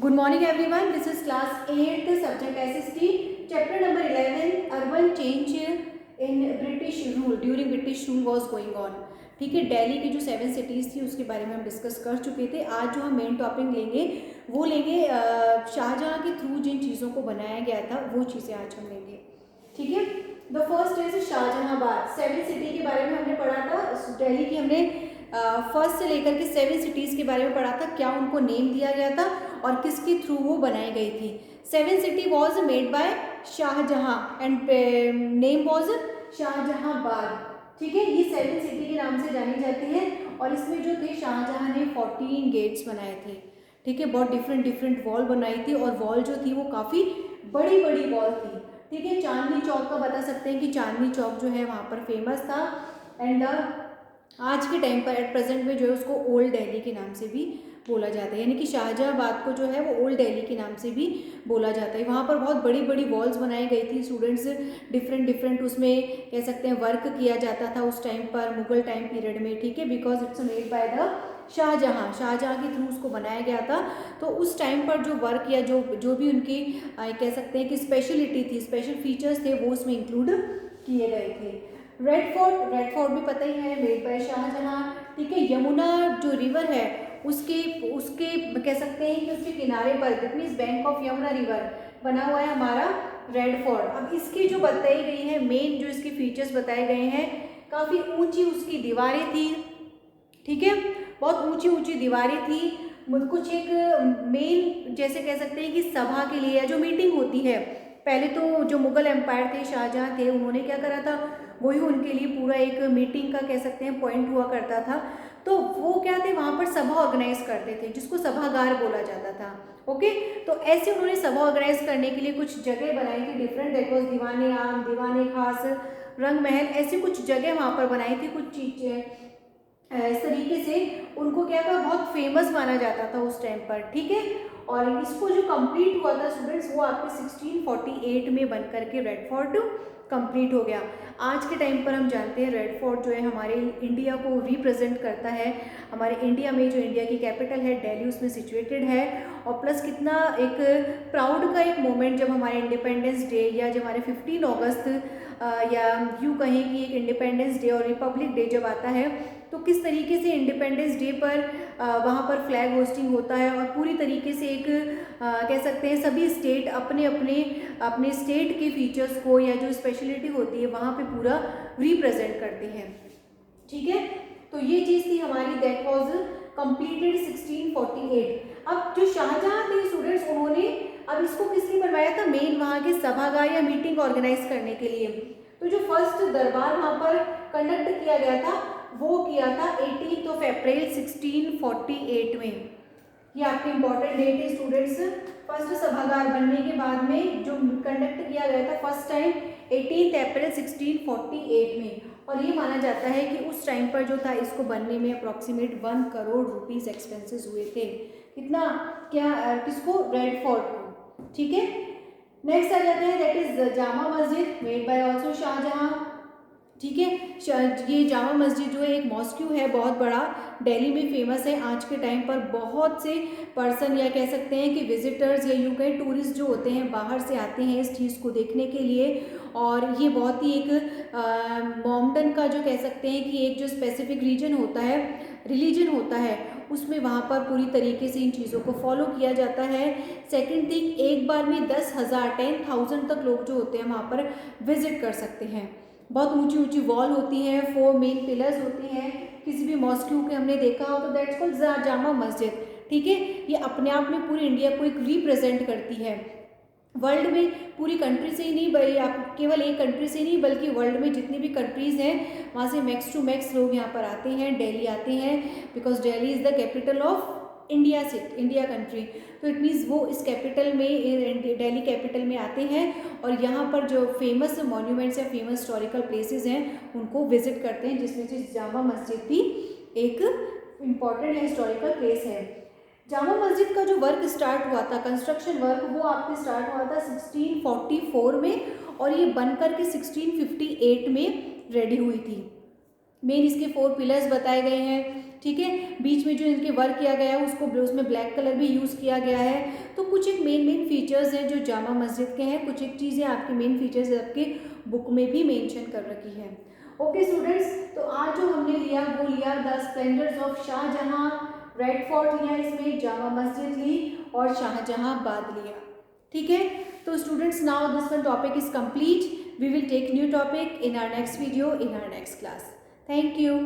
Good morning everyone. This is class 8 subject SST chapter number 11 urban change in British rule during British rule was going on. ठीक है, दिल्ली की जो 7 cities थी उसके बारे में हम डिस्कस कर चुके थे। आज जो हम मेन टॉपिक लेंगे वो लेंगे शाहजहाँ के थ्रू जिन चीज़ों को बनाया गया था वो चीज़ें आज हम लेंगे। ठीक है, द फर्स्ट इज शाहजहाँबाद। 7 सिटी के बारे में हमने पढ़ा था। दिल्ली की हमने फर्स्ट से लेकर के 7 सिटीज़ के बारे में पढ़ा था, क्या उनको नेम दिया गया था और किसके थ्रू वो बनाई गई थी। 7 city was made by Shahjahan and name was Shahjahanabad. ठीक है, ये 7 सिटी के नाम से जानी जाती है और इसमें जो थे शाहजहाँ ने 14 गेट्स बनाए थे। ठीक है, बहुत डिफरेंट वॉल बनाई थी और वॉल जो थी वो काफ़ी बड़ी बड़ी वॉल थी। ठीक है, चांदनी चौक का बता सकते हैं कि चांदनी चौक जो है वहाँ पर फेमस था एंड आज के टाइम पर एट प्रेजेंट में जो है उसको ओल्ड दिल्ली के नाम से भी बोला जाता है, यानी कि शाहजहाँबाद को जो है वो ओल्ड दिल्ली के नाम से भी बोला जाता है। वहाँ पर बहुत बड़ी बड़ी वॉल्स बनाई गई थी। स्टूडेंट्स डिफरेंट उसमें कह सकते हैं वर्क किया जाता था उस टाइम पर, मुगल टाइम पीरियड में। ठीक है, because it's made by the Shahjahan के थ्रू उसको बनाया गया था। तो उस टाइम पर जो वर्क या जो भी उनकी कह सकते हैं कि स्पेशलिटी थी, स्पेशल फीचर्स थे, वो उसमें इंक्लूड किए गए थे। रेड फोर्ट भी पता ही है, मेड बाय शाहजहाँ। ठीक है, यमुना जो रिवर है उसके कह सकते हैं कि उसके किनारे पर, that means bank of Yamuna river बना हुआ है हमारा रेड फोर्ट। अब इसकी जो बताई गई है मेन जो इसके फीचर्स बताए गए हैं, काफ़ी ऊंची उसकी दीवारें थी। ठीक है, बहुत ऊंची ऊंची दीवारें थी। कुछ एक मेन जैसे कह सकते हैं कि सभा के लिए या जो मीटिंग होती है, पहले तो जो मुगल एम्पायर थे, शाहजहाँ थे, उन्होंने क्या करा था, वही उनके लिए पूरा एक मीटिंग का कह सकते हैं पॉइंट हुआ करता था। तो वो क्या थे, वहाँ पर सभा ऑर्गेनाइज करते थे जिसको सभागार बोला जाता था। ओके, तो ऐसे उन्होंने सभा ऑर्गेनाइज करने के लिए कुछ जगह बनाई थी डिफरेंट, देखो दीवाने आम, दीवाने खास, रंग महल, ऐसी कुछ जगह वहाँ पर बनाई थी। कुछ चीज़ें इस तरीके से उनको क्या था, बहुत फेमस माना जाता था उस टाइम पर। ठीक है, और इसको जो कंप्लीट हुआ था स्टूडेंट्स, वो आपके 1648 में बन करके रेड फोर्ट कंप्लीट हो गया। आज के टाइम पर हम जानते हैं रेड फोर्ट जो है हमारे इंडिया को रिप्रेजेंट करता है। हमारे इंडिया में जो इंडिया की कैपिटल है दिल्ली, उसमें सिचुएटेड है। और प्लस कितना एक प्राउड का एक मोमेंट, जब हमारे इंडिपेंडेंस डे या जब हमारे 15 अगस्त या यूँ कहें कि एक इंडिपेंडेंस डे और रिपब्लिक डे जब आता है, तो किस तरीके से इंडिपेंडेंस डे पर वहाँ पर फ्लैग होस्टिंग होता है और पूरी तरीके से एक कह सकते हैं सभी स्टेट अपने स्टेट के फीचर्स को या जो स्पेशलिटी होती है वहाँ पे पूरा रिप्रेजेंट करते हैं। ठीक है, तो ये चीज़ थी हमारी, दैट वाज कंप्लीटेड 1648। अब जो शाहजहाँ थे स्टूडेंट्स, उन्होंने अब इसको किस लिए बनवाया था, मेन वहाँ के सभागार या मीटिंग ऑर्गेनाइज करने के लिए। तो जो फर्स्ट दरबार वहाँ पर कंडक्ट किया गया था वो किया था 18 अप्रैल 1648 में। ये आपके इंपॉर्टेंट डेट है स्टूडेंट्स। फर्स्ट सभागार बनने के बाद में जो कंडक्ट किया गया था फर्स्ट टाइम 18 अप्रैल 1648 में, और ये माना जाता है कि उस टाइम पर जो था इसको बनने में अप्रॉक्सीमेट 1 करोड़ रुपीस एक्सपेंसेस हुए थे। कितना, क्या, किसको, रेड फोर्ट को। ठीक है, नेक्स्ट आ जाते हैं, that is Jama Masjid, made by also Shahjahan. ठीक है, ये जामा मस्जिद जो है एक मॉस्क्यू है, बहुत बड़ा, दिल्ली में फेमस है। आज के टाइम पर बहुत से पर्सन या कह सकते हैं कि विजिटर्स या यूँ कहें टूरिस्ट जो होते हैं बाहर से आते हैं इस चीज़ को देखने के लिए। और ये बहुत ही एक मोमडन का जो कह सकते हैं कि एक जो स्पेसिफिक रीजन होता है, रिलीजन होता है, उसमें वहाँ पर पूरी तरीके से इन चीज़ों को फॉलो किया जाता है। सेकेंड थिंग, एक बार में 10,000 तक लोग जो होते हैं वहाँ पर विजिट कर सकते हैं। बहुत ऊंची ऊंची वॉल होती हैं, 4 मेन पिलर्स होती हैं। किसी भी मॉस्क्यू के हमने देखा हो तो दैट्स कॉल्ड जामा मस्जिद। ठीक है, ये अपने आप में पूरी इंडिया को एक रिप्रेजेंट करती है वर्ल्ड में, पूरी कंट्री से ही नहीं, भाई आप केवल एक कंट्री से नहीं बल्कि वर्ल्ड में जितनी भी कंट्रीज़ हैं वहाँ से मैक्स टू मैक्स लोग यहाँ पर आते हैं, दिल्ली आते हैं, because Delhi is the capital of India country. तो इट मीन्स वो इस कैपिटल में, दिल्ली कैपिटल में आते हैं और यहाँ पर जो फेमस मॉन्यूमेंट्स या फेमस हिस्टोरिकल प्लेसेस हैं उनको विजिट करते हैं, जिसमें से जामा मस्जिद भी एक इम्पॉर्टेंट हिस्टोरिकल प्लेस है। जामा मस्जिद का जो वर्क स्टार्ट हुआ था, कंस्ट्रक्शन वर्क, वो आपके स्टार्ट हुआ था 1644 में और ये बनकर के 1658 में रेडी हुई थी। मेन इसके 4 पिलर्स बताए गए हैं, ठीक है। बीच में जो इनके वर्क किया गया है उसको उसमें ब्लैक कलर भी यूज़ किया गया है। तो कुछ एक मेन फीचर्स हैं जो जामा मस्जिद के हैं, कुछ एक चीज़ें आपके मेन फीचर्स आपके बुक में भी मेंशन कर रखी है। ओके स्टूडेंट्स, तो आज जो हमने लिया वो लिया the splendours of Shahjahan, red fort लिया, इसमें जामा मस्जिद ली और शाहजहांबाद लिया, ठीक है। तो students, now this one topic is complete. We will take new topic in our next video, in our next class. Thank you.